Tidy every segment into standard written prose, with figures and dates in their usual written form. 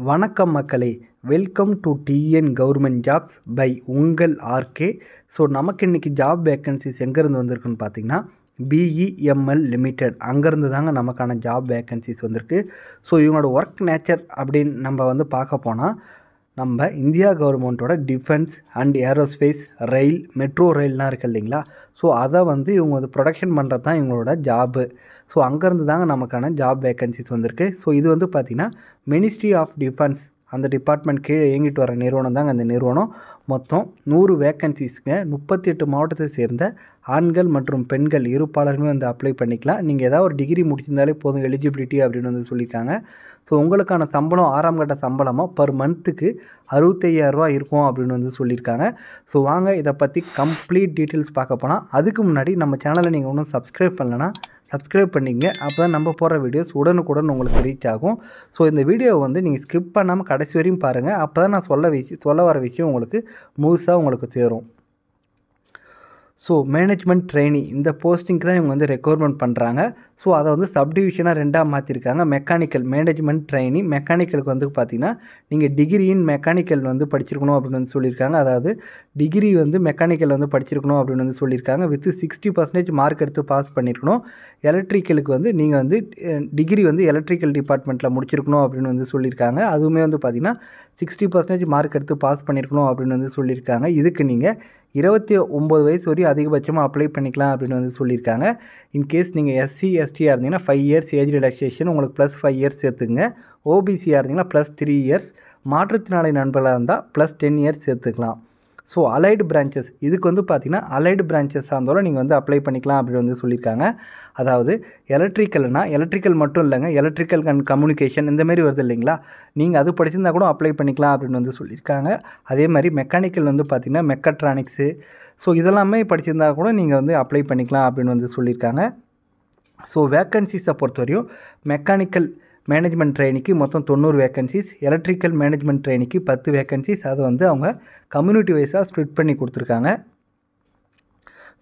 வணக்கம் மக்களே, welcome to TN government jobs by உங்கள் ஆர்கே. ஸோ நமக்கு இன்றைக்கி ஜாப் வேக்கன்சிஸ் எங்கேருந்து வந்திருக்குன்னு பார்த்தீங்கன்னா பிஇஎம்எல் லிமிடெட், அங்கேருந்து தாங்க நமக்கான ஜாப் வேக்கன்சிஸ் வந்திருக்கு. ஸோ இவங்களோட ஒர்க் நேச்சர் அப்படின்னு நம்ம பார்க்க போனால், நம்ம இந்தியா கவர்மெண்ட்டோட defence and aerospace, rail, metro ரயில்லாம் இருக்குது இல்லைங்களா. ஸோ அதை இவங்க ப்ரொடக்ஷன் பண்ணுறது தான் இவங்களோட ஜாபு. ஸோ அங்கேருந்து தாங்க நமக்கான ஜாப் வேக்கன்சிஸ் வந்திருக்கு. ஸோ இது பார்த்திங்கன்னா மினிஸ்ட்ரி ஆஃப் டிஃபென்ஸ் அந்த டிபார்ட்மெண்ட் கீழே இயங்கிட்டு வர நிறுவனம் தாங்க அந்த நிறுவனம். மொத்தம் 100 வேக்கன்சிஸ்ங்க. 38 மாவட்டத்தை சேர்ந்த ஆண்கள் மற்றும் பெண்கள் இருப்பாளருமே அப்ளை பண்ணிக்கலாம். நீங்கள் ஏதாவது ஒரு டிகிரி முடிச்சிருந்தாலே போதும் எலிஜிபிலிட்டி அப்படின்னு சொல்லியிருக்காங்க. ஸோ உங்களுக்கான சம்பளம் 6ஆம் கட்ட சம்பளமாக பர் மந்த்துக்கு 65,000 ரூபா இருக்கும் அப்படின்னு சொல்லியிருக்காங்க. ஸோ வாங்க இதை பற்றி கம்ப்ளீட் டீட்டெயில்ஸ் பார்க்க போனால், அதுக்கு முன்னாடி நம்ம சேனலை நீங்கள் இன்னும் சப்ஸ்கிரைப் பண்ணலன்னா சப்ஸ்கிரைப் பண்ணிங்க. அப்போ தான் நம்ம போடுற வீடியோஸ் உடனுக்குடன் உங்களுக்கு ரீச் ஆகும். ஸோ இந்த வீடியோவை நீங்கள் ஸ்கிப் பண்ணாமல் கடைசி வரையும் பாருங்கள். அப்போ தான் நான் சொல்ல வர விஷயம் உங்களுக்கு முழுசாக உங்களுக்கு சேரும். ஸோ மேனேஜ்மெண்ட் ட்ரெயினி இந்த போஸ்டிங்க்கு தான் இவங்க ரெக்யர்மெண்ட் பண்ணுறாங்க. ஸோ அதை சப்டிவிஷனாக 2ஆக மாற்றிருக்காங்க. மெக்கானிக்கல் மேனேஜ்மெண்ட் ட்ரெயினி, மெக்கானிக்கலுக்கு பார்த்திங்கன்னா நீங்கள் டிகிரி இன் மெக்கானிக்கல் படிச்சிருக்கணும் அப்படின்னு சொல்லியிருக்காங்க. அதாவது டிகிரி மெக்கானிக்கல் படிச்சிருக்கணும் அப்படின்னு சொல்லியிருக்காங்க. வித் 60% மார்க் எடுத்து பாஸ் பண்ணியிருக்கணும். எலக்ட்ரிக்கலுக்கு நீங்கள் டிகிரி எலக்ட்ரிக்கல் டிபார்ட்மெண்ட்டில் முடிச்சிருக்கணும் அப்படின்னு சொல்லியிருக்காங்க. அதுவுமே பார்த்திங்கன்னா 60% மார்க் எடுத்து பாஸ் பண்ணியிருக்கணும் அப்படின்னு சொல்லியிருக்காங்க. இதுக்கு நீங்கள் 29 வயசு வரையும் அதிகபட்சமாக அப்ளை பண்ணிக்கலாம் அப்படின்னு சொல்லியிருக்காங்க. இன்கேஸ் நீங்கள் எஸ்சி எஸ்டியாக இருந்தீங்கன்னா 5 இயர்ஸ் ஏஜ் ரிலாக்ஸேஷன் உங்களுக்கு +5 இயர்ஸ் சேர்த்துங்க. ஓபிசியாக இருந்தீங்கன்னா +3 இயர்ஸ், மாற்றுத்திறனாளி நண்பர்களாக இருந்தால் +10 இயர்ஸ் சேர்த்துக்கலாம். ஸோ அலைடு பிரான்ச்சஸ் இதுக்கு பார்த்திங்கன்னா அலைடு பிரான்ச்சஸாக இருந்தாலும் நீங்கள் அப்ளை பண்ணிக்கலாம் அப்படின்னு சொல்லியிருக்காங்க. அதாவது எலக்ட்ரிக்கல் மட்டும் இல்லைங்க, எலக்ட்ரிக்கல் அண்ட் கம்யூனிகேஷன் இந்தமாரி வருது இல்லைங்களா, நீங்கள் அது படிச்சிருந்தா கூட அப்ளை பண்ணிக்கலாம் அப்படின்னு சொல்லியிருக்காங்க. அதே மாதிரி மெக்கானிக்கல் பார்த்திங்கன்னா மெக்கட்ரானிக்ஸு, ஸோ இதெல்லாமே படிச்சிருந்தா கூட நீங்கள் அப்ளை பண்ணிக்கலாம் அப்படின்னு சொல்லியிருக்காங்க. ஸோ வேக்கன்சிஸை பொறுத்தவரையும் மெக்கானிக்கல் மேனேஜ்மெண்ட் ட்ரெயினிக்கு மொத்தம் 90 வேக்கன்சிஸ், எலக்ட்ரிக்கல் மேனேஜ்மெண்ட் ட்ரெயினிக்கு 10 வேக்கன்சிஸ். அதை அவங்க கம்யூனிட்டி வைஸாக ஸ்ப்ளிட் பண்ணி கொடுத்துருக்காங்க.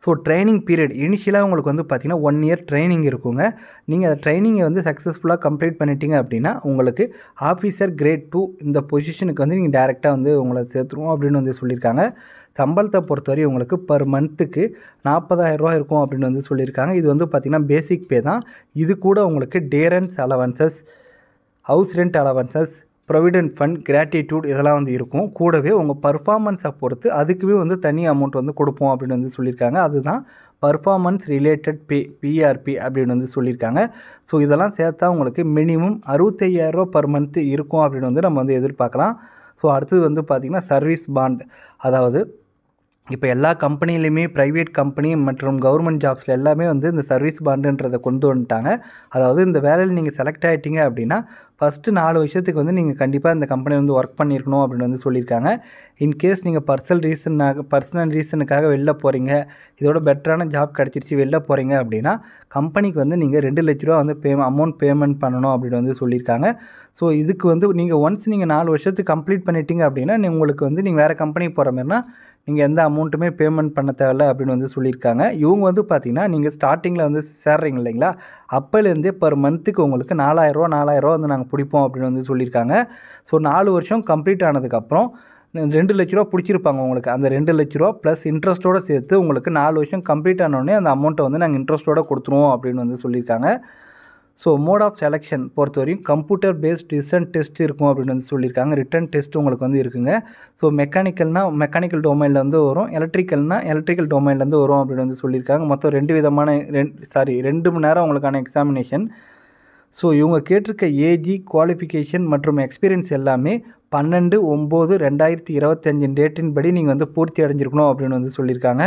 ஸோ ட்ரைனிங் பீரியட் இனிஷியலாக உங்களுக்கு பார்த்திங்கன்னா 1 இயர் ட்ரைனிங் இருக்குங்க. நீங்கள் அந்த ட்ரைனிங்கை சக்ஸஸ்ஃபுல்லாக கம்ப்ளீட் பண்ணிட்டீங்க அப்படின்னா உங்களுக்கு ஆஃபீஸர் கிரேட் 2 இந்த பொசிஷனுக்கு நீங்கள் டேரெக்டாக உங்களை சேர்த்துருவோம் அப்படின்னு சொல்லியிருக்காங்க. சம்பளத்தை பொறுத்தவரை உங்களுக்கு பர் மந்த்துக்கு 40,000 ரூபா இருக்கும் அப்படின்னு சொல்லியிருக்காங்க. இது பார்த்திங்கன்னா பேசிக் பே தான். இது கூட உங்களுக்கு dearness allowances, house rent allowances, provident fund, gratuity இதெல்லாம் இருக்கும். கூடவே உங்கள் பர்ஃபார்மன்ஸை பொறுத்து அதுக்குமே தனி அமௌண்ட் கொடுப்போம் அப்படின்னு சொல்லியிருக்காங்க. அதுதான் பர்ஃபார்மன்ஸ் ரிலேட்டட் பே, பிஆர்பி அப்படின்னு சொல்லியிருக்காங்க. ஸோ இதெல்லாம் சேர்த்தா உங்களுக்கு மினிமம் 65,000 ரூபா பர் மந்த்து இருக்கும் அப்படின்னு நம்ம எதிர்பார்க்கலாம். ஸோ அடுத்தது பார்த்திங்கன்னா சர்வீஸ் பாண்ட். அதாவது இப்போ எல்லா கம்பெனிலையுமே ப்ரைவேட் கம்பெனி மற்றும் கவர்மெண்ட் ஜாப்ஸில் எல்லாமே இந்த சர்வீஸ் பாண்டுன்றதை கொண்டு வந்துட்டாங்க. அதாவது இந்த வேலையில் நீங்கள் செலக்ட் ஆகிட்டீங்க அப்படின்னா ஃபஸ்ட்டு 4 வருஷத்துக்கு நீங்கள் கண்டிப்பாக இந்த கம்பெனி ஒர்க் பண்ணியிருக்கணும் அப்படின்னு சொல்லியிருக்காங்க. இன்கேஸ் நீங்கள் பர்சனல் ரீசனுக்காக வெளில போகிறீங்க, இதோட பெட்டரான ஜாப் கிடச்சிருச்சு வெளில போகிறீங்க அப்படின்னா கம்பெனிக்கு நீங்கள் 2 லட்ச ரூபா அமௌண்ட் பேமெண்ட் பண்ணணும் அப்படின்னு சொல்லியிருக்காங்க. ஸோ இதுக்கு நீங்கள் ஒன்ஸ் நீங்கள் 4 வருஷத்துக்கு கம்ப்ளீட் பண்ணிட்டீங்க அப்படின்னா உங்களுக்கு நீங்கள் வேறு கம்பெனி போகிற மாதிரினா நீங்கள் எந்த அமௌண்ட்டுமே பேமெண்ட் பண்ண தேவையில்ல அப்படின்னு சொல்லியிருக்காங்க. இவங்க பார்த்திங்கன்னா நீங்கள் ஸ்டார்டிங்கில் சேர்றீங்க இல்லைங்களா, அப்போலேருந்தே பர் மந்த்துக்கு உங்களுக்கு 4,000 ரூபா நாங்கள் பிடிப்போம் அப்படின்னு சொல்லியிருக்காங்க. ஸோ 4 வருஷம் கம்ப்ளீட் ஆனதுக்கப்புறம் 2 லட்ச ரூபா பிடிச்சிருப்பாங்க உங்களுக்கு. அந்த 2 லட்ச ரூபா ப்ளஸ் இன்ட்ரெஸ்ட்டோடு சேர்த்து உங்களுக்கு 4 வருஷம் கம்ப்ளீட் ஆனோடனே அந்த அமௌண்ட்டை நாங்கள் இன்ட்ரெஸ்ட்டோடு கொடுத்துருவோம் அப்படின்னு சொல்லியிருக்காங்க. ஸோ மோட் ஆஃப் செலெக்ஷன் பொறுத்தவரையும் கம்ப்யூட்டர் பேஸ்ட் ரிட்டன் டெஸ்ட் இருக்கும் அப்படின்னு சொல்லியிருக்காங்க. ரிட்டன் டெஸ்ட் உங்களுக்கு இருக்குங்க. ஸோ மெக்கானிக்கல் டொமைனில் வரும், எலக்ட்ரிக்கல் டொமைன்லேருந்து வரும் அப்படின்னு சொல்லியிருக்காங்க. மொத்தம் 2 மணி நேரம் உங்களுக்கான எக்ஸாமினேஷன். ஸோ இவங்க கேட்டிருக்க ஏஜி, குவாலிஃபிகேஷன் மற்றும் எக்ஸ்பீரியன்ஸ் எல்லாமே 12/9/2025 டேட்டின் படி நீங்கள் பூர்த்தி அடைஞ்சிருக்கணும் அப்படின்னு சொல்லியிருக்காங்க.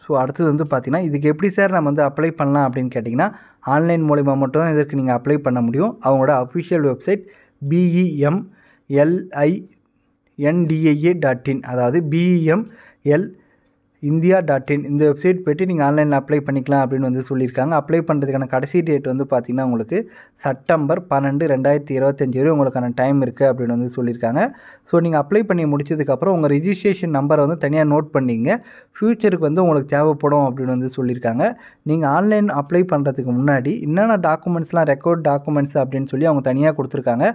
ஸோ அடுத்தது பார்த்திங்கன்னா இதுக்கு எப்படி சார் நம்ம அப்ளை பண்ணலாம் அப்படின்னு கேட்டிங்கன்னா, ஆன்லைன் மூலிமா மட்டும் தான் இதற்கு நீங்கள் அப்ளை பண்ண முடியும். அவங்களோட அஃபிஷியல் வெப்சைட் BEMLINDIA.in, அதாவது BEMLINDIA.in india.in இந்த வெப்சைட் போய்ட்டு நீங்கள் ஆன்லைனில் அப்ளை பண்ணிக்கலாம் அப்படின்னு வந்து சொல்லியிருக்காங்க. அப்ளை பண்ணுறதுக்கான கடைசி டேட் வந்து பார்த்திங்கன்னா உங்களுக்கு செப்டம்பர் 12, 2025 வரை உங்களுக்கான டைம் இருக்குது அப்படின்னு வந்து சொல்லியிருக்காங்க. ஸோ நீங்கள் அப்ளை பண்ணி முடிச்சதுக்கப்புறம் உங்கள் ரிஜிஸ்ட்ரேஷன் நம்பரை வந்து தனியாக நோட் பண்ணிங்க. ஃப்யூச்சருக்கு வந்து உங்களுக்கு தேவைப்படும் அப்படின்னு வந்து சொல்லியிருக்காங்க. நீங்கள் ஆன்லைன் அப்ளை பண்ணுறதுக்கு முன்னாடி என்னென்ன டாக்குமெண்ட்ஸ்லாம் ரெக்கார்ட் டாக்குமெண்ட்ஸ் அப்படின்னு சொல்லி அவங்க தனியாக கொடுத்துருக்காங்க.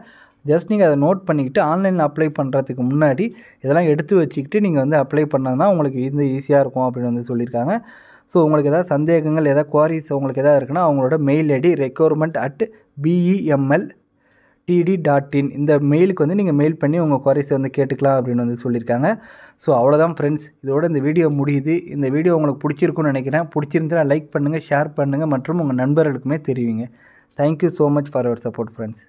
ஜஸ்ட் நீங்கள் அதை நோட் பண்ணிக்கிட்டு ஆன்லைனில் அப்ளை பண்ணுறதுக்கு முன்னாடி இதெல்லாம் எடுத்து வச்சுக்கிட்டு நீங்கள் வந்து அப்ளை பண்ணாங்கன்னா உங்களுக்கு ஈஸியாக இருக்கும் அப்படின்னு வந்து சொல்லியிருக்காங்க. ஸோ உங்களுக்கு எதாவது சந்தேகங்கள் எதாவது குவாரிஸ் உங்களுக்கு எதாவது இருக்குன்னா அவங்களோட மெயில் ஐடி recruitment@bemltd.in இந்த மெயிலுக்கு வந்து நீங்கள் மெயில் பண்ணி உங்கள் குவாரிஸை வந்து கேட்டுக்கலாம் அப்படின்னு வந்து சொல்லியிருக்காங்க. ஸோ அவ்வளோதான் ஃப்ரெண்ட்ஸ், இதோட இந்த வீடியோ முடியுது. இந்த வீடியோ உங்களுக்கு பிடிச்சிருக்குன்னு நினைக்கிறேன். பிடிச்சிருந்தா லைக் பண்ணுங்கள், ஷேர் பண்ணுங்கள் மற்றும் உங்கள் நண்பர்களுக்குமே தெரிவிங்க. Thank you so much for your support friends.